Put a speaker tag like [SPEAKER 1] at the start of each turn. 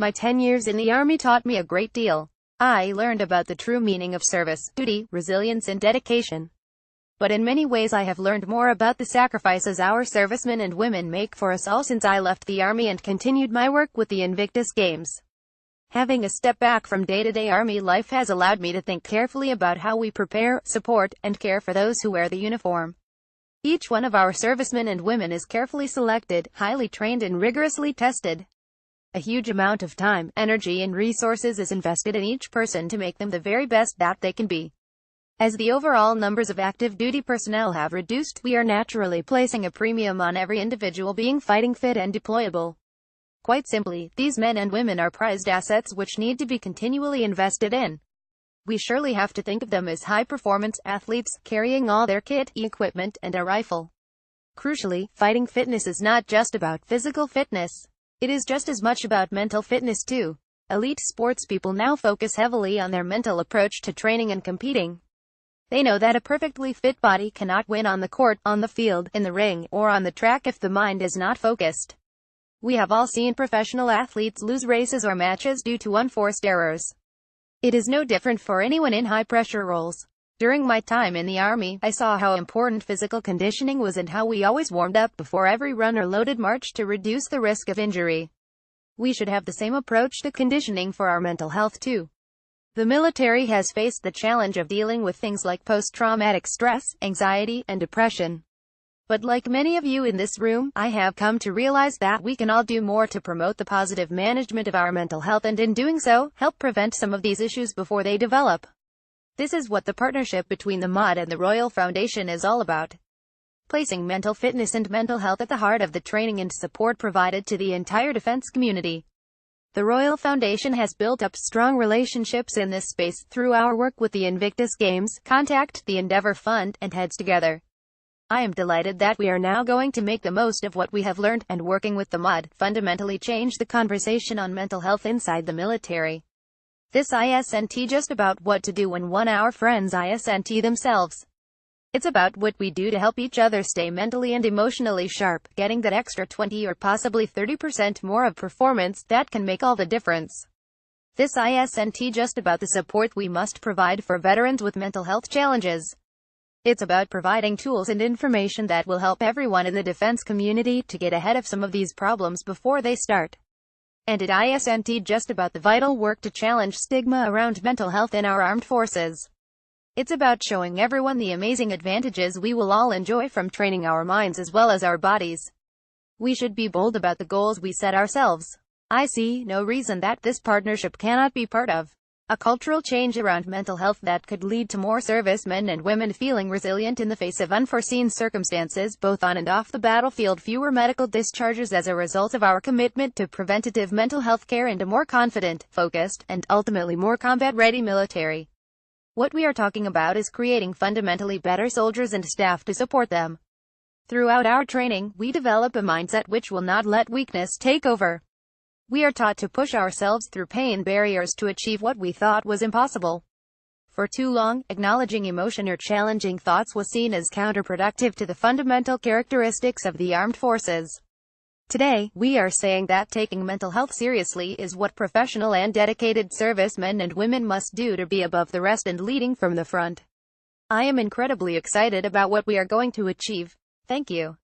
[SPEAKER 1] My 10 years in the Army taught me a great deal. I learned about the true meaning of service, duty, resilience and dedication. But in many ways I have learned more about the sacrifices our servicemen and women make for us all since I left the Army and continued my work with the Invictus Games. Having a step back from day-to-day Army life has allowed me to think carefully about how we prepare, support, and care for those who wear the uniform. Each one of our servicemen and women is carefully selected, highly trained and rigorously tested. A huge amount of time, energy and resources is invested in each person to make them the very best that they can be. As the overall numbers of active duty personnel have reduced, we are naturally placing a premium on every individual being fighting fit and deployable. Quite simply, these men and women are prized assets which need to be continually invested in. We surely have to think of them as high-performance athletes, carrying all their kit, equipment, and a rifle. Crucially, fighting fitness is not just about physical fitness. It is just as much about mental fitness too. Elite sports people now focus heavily on their mental approach to training and competing. They know that a perfectly fit body cannot win on the court, on the field, in the ring, or on the track if the mind is not focused. We have all seen professional athletes lose races or matches due to unforced errors. It is no different for anyone in high-pressure roles. During my time in the Army, I saw how important physical conditioning was and how we always warmed up before every run or loaded march to reduce the risk of injury. We should have the same approach to conditioning for our mental health too. The military has faced the challenge of dealing with things like post-traumatic stress, anxiety, and depression. But like many of you in this room, I have come to realize that we can all do more to promote the positive management of our mental health and in doing so, help prevent some of these issues before they develop. This is what the partnership between the MOD and the Royal Foundation is all about. Placing mental fitness and mental health at the heart of the training and support provided to the entire defense community. The Royal Foundation has built up strong relationships in this space through our work with the Invictus Games, Contact, the Endeavor Fund, and Heads Together. I am delighted that we are now going to make the most of what we have learned, and working with the MOD, fundamentally change the conversation on mental health inside the military. This isn't just about what to do when our friends isn't themselves. It's about what we do to help each other stay mentally and emotionally sharp, getting that extra 20 or possibly 30% more of performance that can make all the difference. This isn't just about the support we must provide for veterans with mental health challenges. It's about providing tools and information that will help everyone in the defense community to get ahead of some of these problems before they start. And it isn't just about the vital work to challenge stigma around mental health in our armed forces. It's about showing everyone the amazing advantages we will all enjoy from training our minds as well as our bodies. We should be bold about the goals we set ourselves. I see no reason that this partnership cannot be part of a cultural change around mental health that could lead to more servicemen and women feeling resilient in the face of unforeseen circumstances, both on and off the battlefield, fewer medical discharges as a result of our commitment to preventative mental health care, and a more confident, focused, and ultimately more combat-ready military. What we are talking about is creating fundamentally better soldiers and staff to support them. Throughout our training, we develop a mindset which will not let weakness take over. We are taught to push ourselves through pain barriers to achieve what we thought was impossible. For too long, acknowledging emotion or challenging thoughts was seen as counterproductive to the fundamental characteristics of the armed forces. Today, we are saying that taking mental health seriously is what professional and dedicated servicemen and women must do to be above the rest and leading from the front. I am incredibly excited about what we are going to achieve. Thank you.